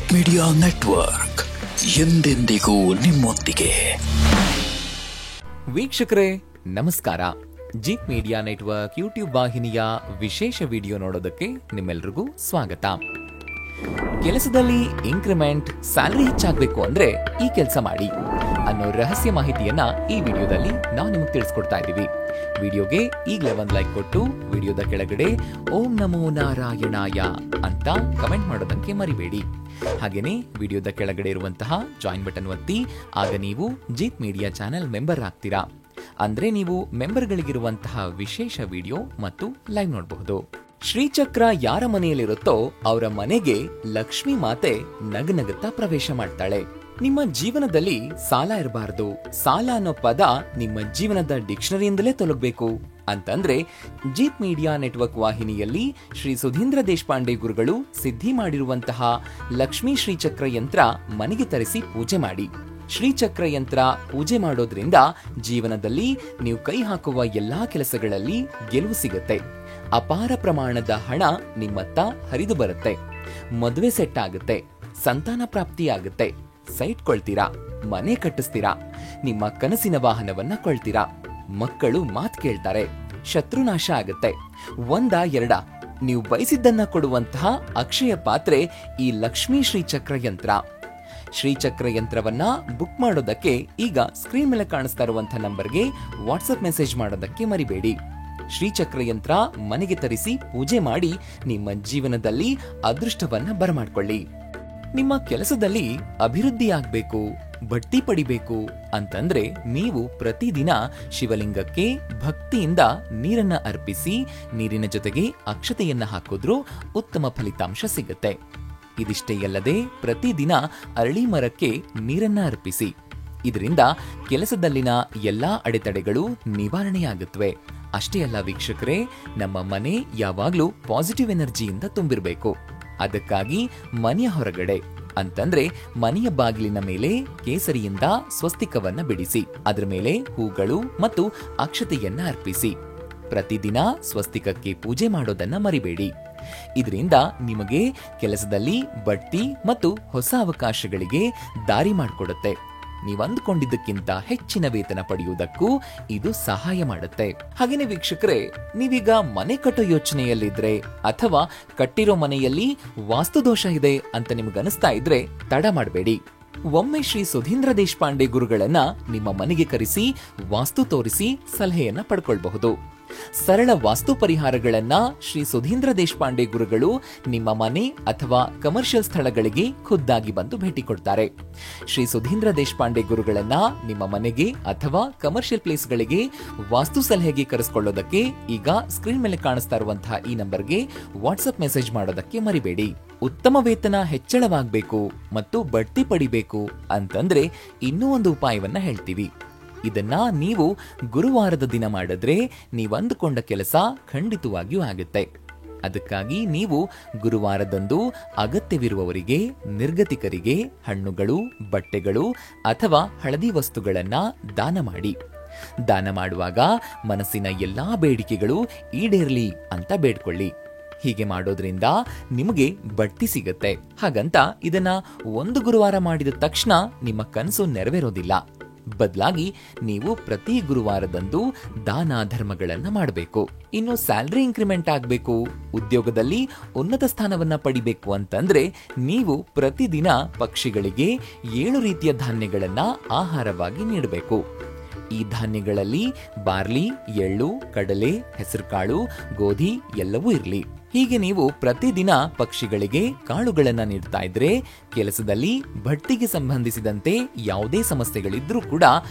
Jeet media network ಎಂದೆಂದಿಗೂ ನಿಮ್ಮೊಂದಿಗೆ. ವೀಕ್ಷಕರೇ ನಮಸ್ಕಾರ. ಜೀತ್ ಮೀಡಿಯಾ ನೆಟ್ವರ್ಕ್ ಯೂಟ್ಯೂಬ್ ವಾಹಿನಿಯ ವಿಶೇಷ ವಿಡಿಯೋ ನೋಡೋದಕ್ಕೆ ನಿಮ್ಮೆಲ್ರಿಗೂ ಸ್ವಾಗತ. ಕೆಲಸದಲ್ಲಿ ಇನ್ಕ್ರಿಮೆಂಟ್, ಸ್ಯಾಲರಿ ಹೆಚ್ಚಾಗಬೇಕು ಅಂದ್ರೆ ಈ ಕೆಲಸ ಮಾಡಿ ಅನ್ನೋ ರಹಸ್ಯ ಮಾಹಿತಿಯನ್ನ ಈ ವಿಡಿಯೋದಲ್ಲಿ ನಾವು ನಿಮಗೆ ತಿಳಿಸ್ಕೊಡ್ತಾ ಇದ್ದೀವಿ. ವಿಡಿಯೋಗೆ ಈಗಲೇ ಒಂದು ಲೈಕ್ ಕೊಟ್ಟು ವಿಡಿಯೋದ ಕೆಳಗಡೆ ಓಂ ನಮೋ ನಾರಾಯಣಾಯ ಅಂತ ಕಮೆಂಟ್ ಮಾಡೋದಕ್ಕೆ ಮರಿಬೇಡಿ. ಹಾಗೇನೆ ವಿಡಿಯೋದ ಕೆಳಗಡೆ ಇರುವಂತಹ ಜಾಯಿನ್ ಬಟನ್ ಒತ್ತಿ, ಆಗ ನೀವು ಜೀತ್ ಮೀಡಿಯಾ ಚಾನೆಲ್ ಮೆಂಬರ್ ಆಗ್ತೀರಾ. ಅಂದ್ರೆ ನೀವು ಮೆಂಬರ್ಗಳಿಗಿರುವಂತಹ ವಿಶೇಷ ವಿಡಿಯೋ ಮತ್ತು ಲೈವ್ ನೋಡಬಹುದು. ಶ್ರೀಚಕ್ರ ಯಾರ ಮನೆಯಲ್ಲಿರುತ್ತೋ ಅವರ ಮನೆಗೆ ಲಕ್ಷ್ಮೀ ಮಾತೆ ನಗನಗುತ್ತಾ ಪ್ರವೇಶ ಮಾಡ್ತಾಳೆ. ನಿಮ್ಮ ಜೀವನದಲ್ಲಿ ಸಾಲ ಇರಬಾರದು, ಸಾಲ ಅನ್ನೋ ಪದ ನಿಮ್ಮ ಜೀವನದ ಡಿಕ್ಷನರಿಯಿಂದಲೇ ತೊಲಗಬೇಕು ಅಂತಂದ್ರೆ ಜೀತ್ ಮೀಡಿಯಾ ನೆಟ್ವರ್ಕ್ ವಾಹಿನಿಯಲ್ಲಿ ಶ್ರೀ ಸುಧೀಂದ್ರ ದೇಶಪಾಂಡೆ ಗುರುಗಳು ಸಿದ್ಧಿ ಮಾಡಿರುವಂತಹ ಲಕ್ಷ್ಮೀ ಶ್ರೀಚಕ್ರ ಯಂತ್ರ ಮನೆಗೆ ತರಿಸಿ ಪೂಜೆ ಮಾಡಿ. ಶ್ರೀಚಕ್ರ ಯಂತ್ರ ಪೂಜೆ ಮಾಡೋದ್ರಿಂದ ಜೀವನದಲ್ಲಿ ನೀವು ಕೈ ಹಾಕುವ ಎಲ್ಲಾ ಕೆಲಸಗಳಲ್ಲಿ ಗೆಲುವು ಸಿಗುತ್ತೆ. ಅಪಾರ ಪ್ರಮಾಣದ ಹಣ ನಿಮ್ಮತ್ತ ಹರಿದು ಬರುತ್ತೆ. ಮದುವೆ ಸೆಟ್ ಆಗುತ್ತೆ, ಸಂತಾನ ಪ್ರಾಪ್ತಿ ಆಗುತ್ತೆ, ಸೈಟ್ ಕೊಳ್ತೀರಾ, ಮನೆ ಕಟ್ಟಿಸ್ತೀರಾ, ನಿಮ್ಮ ಕನಸಿನ ವಾಹನವನ್ನ ಕೊಳ್ತೀರಾ, ಮಕ್ಕಳು ಮಾತ್ ಕೇಳ್ತಾರೆ, ಶತ್ರುನಾಶ ಆಗುತ್ತೆ. ಎರಡ ನೀವು ಬಯಸಿದ್ದನ್ನ ಕೊಡುವಂತಹ ಅಕ್ಷಯ ಪಾತ್ರೆ ಈ ಲಕ್ಷ್ಮೀ ಶ್ರೀಚಕ್ರ ಯಂತ್ರ. ಶ್ರೀಚಕ್ರ ಯಂತ್ರವನ್ನ ಬುಕ್ ಮಾಡೋದಕ್ಕೆ ಈಗ ಸ್ಕ್ರೀನ್ ಮೇಲೆ ಕಾಣಿಸ್ತಾ ಇರುವಂತಹ ನಂಬರ್ಗೆ ವಾಟ್ಸ್ಆಪ್ ಮೆಸೇಜ್ ಮಾಡೋದಕ್ಕೆ ಮರಿಬೇಡಿ. ಶ್ರೀಚಕ್ರ ಯಂತ್ರ ಮನೆಗೆ ತರಿಸಿ ಪೂಜೆ ಮಾಡಿ ನಿಮ್ಮ ಜೀವನದಲ್ಲಿ ಅದೃಷ್ಟವನ್ನ ಬರಮಾಡ್ಕೊಳ್ಳಿ. ನಿಮ್ಮ ಕೆಲಸದಲ್ಲಿ ಅಭಿವೃದ್ಧಿ ಆಗ್ಬೇಕು, ಬಡ್ತಿ ಪಡಿಬೇಕು ಅಂತಂದ್ರೆ ನೀವು ಪ್ರತಿದಿನ ಶಿವಲಿಂಗಕ್ಕೆ ಭಕ್ತಿಯಿಂದ ನೀರನ್ನ ಅರ್ಪಿಸಿ, ನೀರಿನ ಜೊತೆಗೆ ಅಕ್ಷತೆಯನ್ನ ಹಾಕಿದ್ರೂ ಉತ್ತಮ ಫಲಿತಾಂಶ ಸಿಗುತ್ತೆ. ಇದಿಷ್ಟೇ ಅಲ್ಲದೆ ಪ್ರತಿದಿನ ಅರಳಿ ಮರಕ್ಕೆ ನೀರನ್ನ ಅರ್ಪಿಸಿ. ಇದರಿಂದ ಕೆಲಸದಲ್ಲಿನ ಎಲ್ಲಾ ಅಡೆತಡೆಗಳು ನಿವಾರಣೆಯಾಗುತ್ತವೆ. ಅಷ್ಟೇ ಅಲ್ಲ ವೀಕ್ಷಕರೇ, ನಮ್ಮ ಮನೆ ಯಾವಾಗ್ಲೂ ಪಾಸಿಟಿವ್ ಎನರ್ಜಿಯಿಂದ ತುಂಬಿರಬೇಕು. ಅದಕ್ಕಾಗಿ ಮನೆಯ ಹೊರಗಡೆ ಅಂತಂದ್ರೆ ಮನೆಯ ಬಾಗಿಲಿನ ಮೇಲೆ ಕೇಸರಿಯಿಂದ ಸ್ವಸ್ತಿಕವನ್ನ ಬಿಡಿಸಿ, ಅದರ ಮೇಲೆ ಹೂಗಳು ಮತ್ತು ಅಕ್ಷತೆಯನ್ನ ಅರ್ಪಿಸಿ. ಪ್ರತಿದಿನ ಸ್ವಸ್ತಿಕಕ್ಕೆ ಪೂಜೆ ಮಾಡೋದನ್ನ ಮರಿಬೇಡಿ. ಇದರಿಂದ ನಿಮಗೆ ಕೆಲಸದಲ್ಲಿ ಬಡ್ತಿ ಮತ್ತು ಹೊಸ ಅವಕಾಶಗಳಿಗೆ ದಾರಿ ಮಾಡಿಕೊಡುತ್ತೆ. ನೀವು ಅಂದುಕೊಂಡಿದ್ದಕ್ಕಿಂತ ಹೆಚ್ಚಿನ ವೇತನ ಪಡೆಯುವುದಕ್ಕೂ ಇದು ಸಹಾಯ ಮಾಡುತ್ತೆ. ಹಾಗೇನೆ ವೀಕ್ಷಕರೇ, ನೀವೀಗ ಮನೆ ಕಟ್ಟೋ ಯೋಚನೆಯಲ್ಲಿದ್ರೆ ಅಥವಾ ಕಟ್ಟಿರೋ ಮನೆಯಲ್ಲಿ ವಾಸ್ತುದೋಷ ಇದೆ ಅಂತ ನಿಮಗನಿಸ್ತಾ ಇದ್ರೆ ತಡ ಮಾಡಬೇಡಿ. ಒಮ್ಮೆ ಶ್ರೀ ಸುಧೀಂದ್ರ ದೇಶಪಾಂಡೆ ಗುರುಗಳನ್ನ ನಿಮ್ಮ ಮನೆಗೆ ಕರೆಸಿ ವಾಸ್ತು ತೋರಿಸಿ ಸಲಹೆಯನ್ನ ಪಡ್ಕೊಳ್ಬಹುದು. ಸರಳ ವಾಸ್ತು ಪರಿಹಾರಗಳನ್ನ ಶ್ರೀ ಸುಧೀಂದ್ರ ದೇಶಪಾಂಡೆ ಗುರುಗಳು ನಿಮ್ಮ ಮನೆ ಅಥವಾ ಕಮರ್ಷಿಯಲ್ ಸ್ಥಳಗಳಿಗೆ ಖುದ್ದಾಗಿ ಬಂದು ಭೇಟಿ ಕೊಡ್ತಾರೆ. ಶ್ರೀ ಸುಧೀಂದ್ರ ದೇಶಪಾಂಡೆ ಗುರುಗಳನ್ನ ನಿಮ್ಮ ಮನೆಗೆ ಅಥವಾ ಕಮರ್ಷಿಯಲ್ ಪ್ಲೇಸ್ಗಳಿಗೆ ವಾಸ್ತು ಸಲಹೆಗೆ ಕರೆಸಿಕೊಳ್ಳೋದಕ್ಕೆ ಈಗ ಸ್ಕ್ರೀನ್ ಮೇಲೆ ಕಾಣಿಸ್ತಾ ಇರುವಂತಹ ಈ ನಂಬರ್ಗೆ ವಾಟ್ಸ್ಆಪ್ ಮೆಸೇಜ್ ಮಾಡೋದಕ್ಕೆ ಮರಿಬೇಡಿ. ಉತ್ತಮ ವೇತನ ಹೆಚ್ಚಳವಾಗಬೇಕು ಮತ್ತು ಬಡ್ತಿ ಪಡಿಬೇಕು ಅಂತಂದ್ರೆ ಇನ್ನೂ ಒಂದು ಉಪಾಯವನ್ನ ಹೇಳ್ತೀವಿ. ಇದನ್ನ ನೀವು ಗುರುವಾರದ ದಿನ ಮಾಡಿದ್ರೆ ನೀವು ಅಂದುಕೊಂಡ ಕೆಲಸ ಖಂಡಿತವಾಗಿಯೂ ಆಗುತ್ತೆ. ಅದಕ್ಕಾಗಿ ನೀವು ಗುರುವಾರದಂದು ಅಗತ್ಯವಿರುವವರಿಗೆ, ನಿರ್ಗತಿಕರಿಗೆ ಹಣ್ಣುಗಳು, ಬಟ್ಟೆಗಳು ಅಥವಾ ಹಳದಿ ವಸ್ತುಗಳನ್ನ ದಾನ ಮಾಡಿ. ದಾನ ಮಾಡುವಾಗ ಮನಸ್ಸಿನ ಎಲ್ಲಾ ಬೇಡಿಕೆಗಳು ಈಡೇರ್ಲಿ ಅಂತ ಬೇಡ್ಕೊಳ್ಳಿ. ಹೀಗೆ ಮಾಡೋದ್ರಿಂದ ನಿಮಗೆ ಬಡ್ತಿ ಸಿಗತ್ತೆ. ಹಾಗಂತ ಇದನ್ನ ಒಂದು ಗುರುವಾರ ಮಾಡಿದ ತಕ್ಷಣ ನಿಮ್ಮ ಕನಸು ನೆರವೇರೋದಿಲ್ಲ. ಬದಲಾಗಿ ನೀವು ಪ್ರತಿ ಗುರುವಾರದಂದು ದಾನ ಧರ್ಮಗಳನ್ನ ಮಾಡಬೇಕು. ಇನ್ನು ಸ್ಯಾಲರಿ ಇನ್ಕ್ರಿಮೆಂಟ್ ಆಗಬೇಕು, ಉದ್ಯೋಗದಲ್ಲಿ ಉನ್ನತ ಸ್ಥಾನವನ್ನ ಪಡಿಬೇಕು ಅಂತಂದ್ರೆ ನೀವು ಪ್ರತಿದಿನ ಪಕ್ಷಿಗಳಿಗೆ 7 ರೀತಿಯ ಧಾನ್ಯಗಳನ್ನ ಆಹಾರವಾಗಿ ನೀಡಬೇಕು. ಈ ಧಾನ್ಯಗಳಲ್ಲಿ ಬಾರ್ಲಿ, ಎಳ್ಳು, ಕಡಲೆ, ಹೆಸರುಕಾಳು, ಗೋಧಿ ಎಲ್ಲವೂ ಇರಲಿ. ಹೀಗೆ ನೀವು ಪ್ರತಿದಿನ ಪಕ್ಷಿಗಳಿಗೆ ಕಾಳುಗಳನ್ನ ನೀಡ್ತಾ ಇದ್ರೆ ಕೆಲಸದಲ್ಲಿ ಬಡ್ತಿಗೆ ಸಂಬಂಧಿಸಿದಂತೆ ಯಾವುದೇ ಸಮಸ್ಯೆಗಳಿದ್ರೂ ಕೂಡ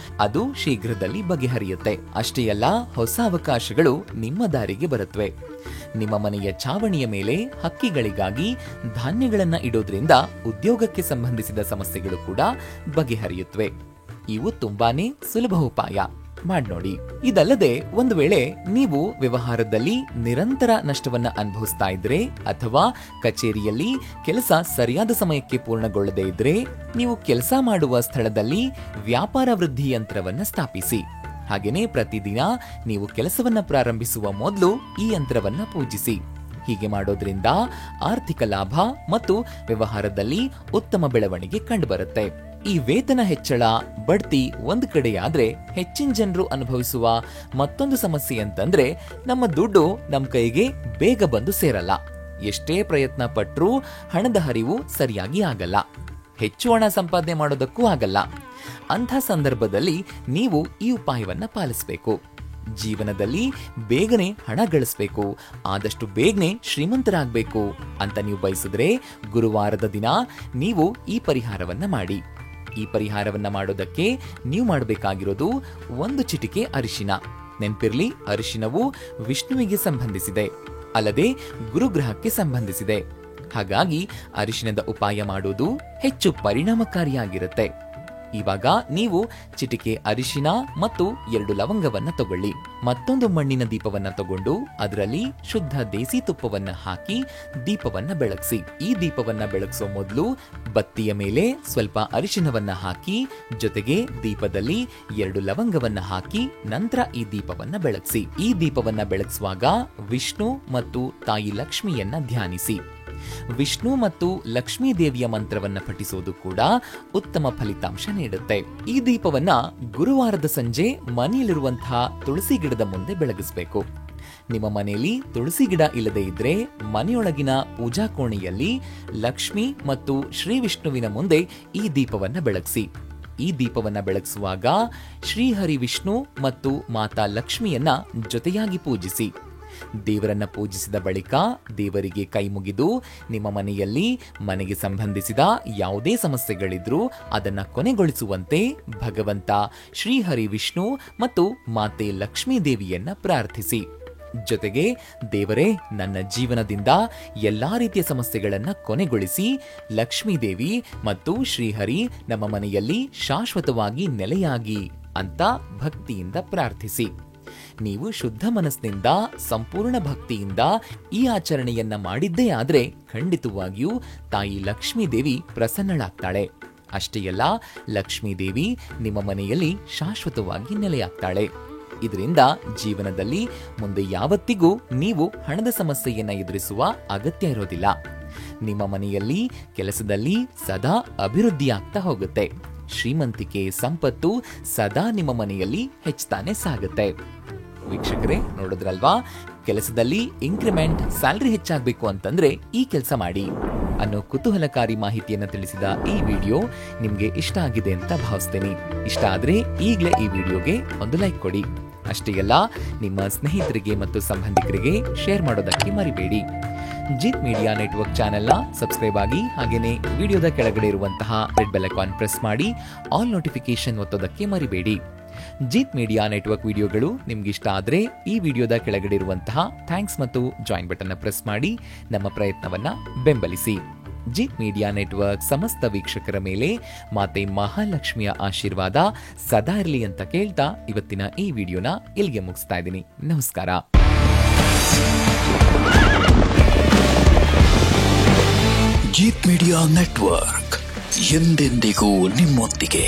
ಅದು ಶೀಘ್ರದಲ್ಲಿ ಬಗೆಹರಿಯುತ್ತೆ. ಅಷ್ಟೇ ಅಲ್ಲ, ಹೊಸ ಅವಕಾಶಗಳು ನಿಮ್ಮ ದಾರಿಗೆ ಬರುತ್ತವೆ. ನಿಮ್ಮ ಮನೆಯ ಛಾವಣಿಯ ಮೇಲೆ ಹಕ್ಕಿಗಳಿಗಾಗಿ ಧಾನ್ಯಗಳನ್ನ ಇಡೋದ್ರಿಂದ ಉದ್ಯೋಗಕ್ಕೆ ಸಂಬಂಧಿಸಿದ ಸಮಸ್ಯೆಗಳು ಕೂಡ ಬಗೆಹರಿಯುತ್ತವೆ. ಇವು ತುಂಬಾನೇ ಸುಲಭ ಉಪಾಯ, ಮಾಡ್ನೋಡಿ. ಇದಲ್ಲದೆ ಒಂದು ವೇಳೆ ನೀವು ವ್ಯವಹಾರದಲ್ಲಿ ನಿರಂತರ ನಷ್ಟವನ್ನ ಅನುಭವಿಸ್ತಾ ಇದ್ರೆ ಅಥವಾ ಕಚೇರಿಯಲ್ಲಿ ಕೆಲಸ ಸರಿಯಾದ ಸಮಯಕ್ಕೆ ಪೂರ್ಣಗೊಳ್ಳದೇ ಇದ್ರೆ ನೀವು ಕೆಲಸ ಮಾಡುವ ಸ್ಥಳದಲ್ಲಿ ವ್ಯಾಪಾರ ವೃದ್ಧಿ ಯಂತ್ರವನ್ನ ಸ್ಥಾಪಿಸಿ. ಹಾಗೇನೆ ಪ್ರತಿದಿನ ನೀವು ಕೆಲಸವನ್ನ ಪ್ರಾರಂಭಿಸುವ ಮೊದಲು ಈ ಯಂತ್ರವನ್ನ ಪೂಜಿಸಿ. ಹೀಗೆ ಮಾಡೋದ್ರಿಂದ ಆರ್ಥಿಕ ಲಾಭ ಮತ್ತು ವ್ಯವಹಾರದಲ್ಲಿ ಉತ್ತಮ ಬೆಳವಣಿಗೆ ಕಂಡುಬರುತ್ತೆ. ಈ ವೇತನ ಹೆಚ್ಚಳ, ಬಡ್ತಿ ಒಂದು ಕಡೆಯಾದ್ರೆ ಹೆಚ್ಚಿನ ಜನರು ಅನುಭವಿಸುವ ಮತ್ತೊಂದು ಸಮಸ್ಯೆ ಅಂತಂದ್ರೆ ನಮ್ಮ ದುಡ್ಡು ನಮ್ಮ ಕೈಗೆ ಬೇಗ ಬಂದು ಸೇರಲ್ಲ. ಎಷ್ಟೇ ಪ್ರಯತ್ನ ಪಟ್ರೂ ಹಣದ ಹರಿವು ಸರಿಯಾಗಿ ಆಗಲ್ಲ. ಹೆಚ್ಚು ಹಣ ಸಂಪಾದನೆ ಮಾಡೋದಕ್ಕೂ ಆಗಲ್ಲ. ಅಂಥ ಸಂದರ್ಭದಲ್ಲಿ ನೀವು ಈ ಉಪಾಯವನ್ನ ಪಾಲಿಸಬೇಕು. ಜೀವನದಲ್ಲಿ ಬೇಗನೆ ಹಣ ಗಳಿಸಬೇಕು, ಆದಷ್ಟು ಬೇಗನೆ ಶ್ರೀಮಂತರಾಗಬೇಕು ಅಂತ ನೀವು ಬಯಸಿದ್ರೆ ಗುರುವಾರದ ದಿನ ನೀವು ಈ ಪರಿಹಾರವನ್ನ ಮಾಡಿ. ಈ ಪರಿಹಾರವನ್ನ ಮಾಡೋದಕ್ಕೆ ನೀವು ಮಾಡಬೇಕಾಗಿರೋದು 1 ಚಿಟಿಕೆ ಅರಿಶಿನ. ನೆನಪಿರ್ಲಿ, ಅರಿಶಿನವು ವಿಷ್ಣುವಿಗೆ ಸಂಬಂಧಿಸಿದೆ, ಅಲ್ಲದೆ ಗುರುಗ್ರಹಕ್ಕೆ ಸಂಬಂಧಿಸಿದೆ. ಹಾಗಾಗಿ ಅರಿಶಿನದ ಉಪಾಯ ಮಾಡುವುದು ಹೆಚ್ಚು ಪರಿಣಾಮಕಾರಿಯಾಗಿರುತ್ತೆ. ಇವಾಗ ನೀವು ಚಿಟಿಕೆ ಅರಿಶಿನ ಮತ್ತು 2 ಲವಂಗವನ್ನ ತಗೊಳ್ಳಿ. ಮತ್ತೊಂದು ಮಣ್ಣಿನ ದೀಪವನ್ನ ತಗೊಂಡು ಅದರಲ್ಲಿ ಶುದ್ಧ ದೇಸಿ ತುಪ್ಪವನ್ನ ಹಾಕಿ ದೀಪವನ್ನ ಬೆಳಗಿಸಿ. ಈ ದೀಪವನ್ನ ಬೆಳಗಿಸೋ ಮೊದಲು ಬತ್ತಿಯ ಮೇಲೆ ಸ್ವಲ್ಪ ಅರಿಶಿನವನ್ನ ಹಾಕಿ, ಜೊತೆಗೆ ದೀಪದಲ್ಲಿ 2 ಲವಂಗವನ್ನ ಹಾಕಿ ನಂತರ ಈ ದೀಪವನ್ನ ಬೆಳಗಿಸಿ. ಈ ದೀಪವನ್ನ ಬೆಳಗಿಸುವಾಗ ವಿಷ್ಣು ಮತ್ತು ತಾಯಿ ಲಕ್ಷ್ಮಿಯನ್ನ ಧ್ಯಾನಿಸಿ. ವಿಷ್ಣು ಮತ್ತು ಲಕ್ಷ್ಮೀ ದೇವಿಯ ಮಂತ್ರವನ್ನ ಪಠಿಸೋದು ಕೂಡ ಉತ್ತಮ ಫಲಿತಾಂಶ ನೀಡುತ್ತೆ. ಈ ದೀಪವನ್ನ ಗುರುವಾರದ ಸಂಜೆ ಮನೆಯಲ್ಲಿರುವಂತಹ ತುಳಸಿ ಗಿಡದ ಮುಂದೆ ಬೆಳಗಿಸಬೇಕು. ನಿಮ್ಮ ಮನೆಯಲ್ಲಿ ತುಳಸಿ ಗಿಡ ಇಲ್ಲದೆ ಇದ್ರೆ ಮನೆಯೊಳಗಿನ ಪೂಜಾ ಕೋಣೆಯಲ್ಲಿ ಲಕ್ಷ್ಮಿ ಮತ್ತು ಶ್ರೀ ವಿಷ್ಣುವಿನ ಮುಂದೆ ಈ ದೀಪವನ್ನ ಬೆಳಗಿಸಿ. ಈ ದೀಪವನ್ನ ಬೆಳಗಿಸುವಾಗ ಶ್ರೀಹರಿ ವಿಷ್ಣು ಮತ್ತು ಮಾತಾ ಲಕ್ಷ್ಮಿಯನ್ನ ಜೊತೆಯಾಗಿ ಪೂಜಿಸಿ. ದೇವರನ್ನ ಪೂಜಿಸಿದ ಬಳಿಕ ದೇವರಿಗೆ ಕೈ ಮುಗಿದು ನಿಮ್ಮ ಮನೆಗೆ ಸಂಬಂಧಿಸಿದ ಯಾವುದೇ ಸಮಸ್ಯೆಗಳಿದ್ರೂ ಅದನ್ನ ಕೊನೆಗೊಳಿಸುವಂತೆ ಭಗವಂತ ಶ್ರೀಹರಿ ವಿಷ್ಣು ಮತ್ತು ಮಾತೆ ಲಕ್ಷ್ಮೀ ದೇವಿಯನ್ನ ಪ್ರಾರ್ಥಿಸಿ. ಜೊತೆಗೆ, ದೇವರೇ, ನನ್ನ ಜೀವನದಿಂದ ಎಲ್ಲಾ ರೀತಿಯ ಸಮಸ್ಯೆಗಳನ್ನ ಕೊನೆಗೊಳಿಸಿ ಲಕ್ಷ್ಮೀ ದೇವಿ ಮತ್ತು ಶ್ರೀಹರಿ ನಮ್ಮ ಮನೆಯಲ್ಲಿ ಶಾಶ್ವತವಾಗಿ ನೆಲೆಯಾಗಿ ಅಂತ ಭಕ್ತಿಯಿಂದ ಪ್ರಾರ್ಥಿಸಿ. ನೀವು ಶುದ್ಧ ಮನಸ್ಸಿನಿಂದ ಸಂಪೂರ್ಣ ಭಕ್ತಿಯಿಂದ ಈ ಆಚರಣೆಯನ್ನ ಮಾಡಿದ್ದೇ ಆದ್ರೆ ಖಂಡಿತವಾಗಿಯೂ ತಾಯಿ ಲಕ್ಷ್ಮೀ ದೇವಿ ಪ್ರಸನ್ನಳಾಗ್ತಾಳೆ. ಅಷ್ಟೇ ಅಲ್ಲ, ಲಕ್ಷ್ಮೀ ದೇವಿ ನಿಮ್ಮ ಮನೆಯಲ್ಲಿ ಶಾಶ್ವತವಾಗಿ ನೆಲೆಯಾಗ್ತಾಳೆ. ಇದರಿಂದ ಜೀವನದಲ್ಲಿ ಮುಂದೆ ಯಾವತ್ತಿಗೂ ನೀವು ಹಣದ ಸಮಸ್ಯೆಯನ್ನ ಎದುರಿಸುವ ಅಗತ್ಯ ಇರೋದಿಲ್ಲ. ನಿಮ್ಮ ಮನೆಯಲ್ಲಿ ಕೆಲಸದಲ್ಲಿ ಸದಾ ಅಭಿವೃದ್ಧಿ ಆಗ್ತಾ ಹೋಗುತ್ತೆ. ಶ್ರೀಮಂತಿಕೆ, ಸಂಪತ್ತು ಸದಾ ನಿಮ್ಮ ಮನೆಯಲ್ಲಿ ಹೆಚ್ಚಾನೆ ಸಾಗುತ್ತೆ. ವೀಕ್ಷಕರೇ, ನೋಡಿದ್ರಲ್ವಾ, ಕೆಲಸದಲ್ಲಿ ಇನ್ಕ್ರಿಮೆಂಟ್, ಸ್ಯಾಲರಿ ಹೆಚ್ಚಾಗಬೇಕು ಅಂತಂದ್ರೆ ಈ ಕೆಲಸ ಮಾಡಿ ಅನ್ನೋ ಕುತೂಹಲಕಾರಿ ಮಾಹಿತಿಯನ್ನ ತಿಳಿಸಿದ ಈ ವಿಡಿಯೋ ನಿಮ್ಗೆ ಇಷ್ಟ ಆಗಿದೆ ಅಂತ ಭಾವಿಸ್ತೇನೆ. ಇಷ್ಟ ಆದ್ರೆ ಈಗಲೇ ಈ ವಿಡಿಯೋಗೆ ಒಂದು ಲೈಕ್ ಕೊಡಿ. ಅಷ್ಟೇ ಅಲ್ಲ, ನಿಮ್ಮ ಸ್ನೇಹಿತರಿಗೆ ಮತ್ತು ಸಂಬಂಧಿಕರಿಗೆ ಶೇರ್ ಮಾಡೋದಕ್ಕೆ ಮರಿಬೇಡಿ. ಜಿತ್ ಮೀಡಿಯಾ ನೆಟ್ವರ್ಕ್ ಚಾನೆಲ್ನ ಸಬ್ಸ್ಕ್ರೈಬ್ ಆಗಿ, ಹಾಗೇನೆ ವಿಡಿಯೋದ ಕೆಳಗಡೆ ಇರುವಂತಹ ರೆಡ್ ಬೆಲ್ ಐಕಾನ್ ಪ್ರೆಸ್ ಮಾಡಿ ಆಲ್ ನೋಟಿಫಿಕೇಶನ್ ಒತ್ತೋದಕ್ಕೆ ಮರಿಬೇಡಿ. ಜಿತ್ ಮೀಡಿಯಾ ನೆಟ್ವರ್ಕ್ ವಿಡಿಯೋಗಳು ನಿಮ್ಗೆ ಇಷ್ಟ ಆದ್ರೆ ಈ ವಿಡಿಯೋದ ಕೆಳಗಡೆ ಇರುವಂತಹ ಥ್ಯಾಂಕ್ಸ್ ಮತ್ತು ಜಾಯಿನ್ ಬಟನ್ ಪ್ರೆಸ್ ಮಾಡಿ ನಮ್ಮ ಪ್ರಯತ್ನವನ್ನ ಬೆಂಬಲಿಸಿ. ಜಿತ್ ಮೀಡಿಯಾ ನೆಟ್ವರ್ಕ್ ಸಮಸ್ತ ವೀಕ್ಷಕರ ಮೇಲೆ ಮಾತೆ ಮಹಾಲಕ್ಷ್ಮಿಯ ಆಶೀರ್ವಾದ ಸದಾ ಇರಲಿ ಅಂತ ಕೇಳ್ತಾ ಇವತ್ತಿನ ಈ ವಿಡಿಯೋನ ಇಲ್ಲಿಗೆ ಮುಗಿಸ್ತಾ ಇದ್ದೀನಿ. ನಮಸ್ಕಾರ. ಜಿತ್ ಮೀಡಿಯಾ ನೆಟ್ವರ್ಕ್ ಎಂದೆಂದಿಗೂ ನಿಮ್ಮೊಂದಿಗೆ.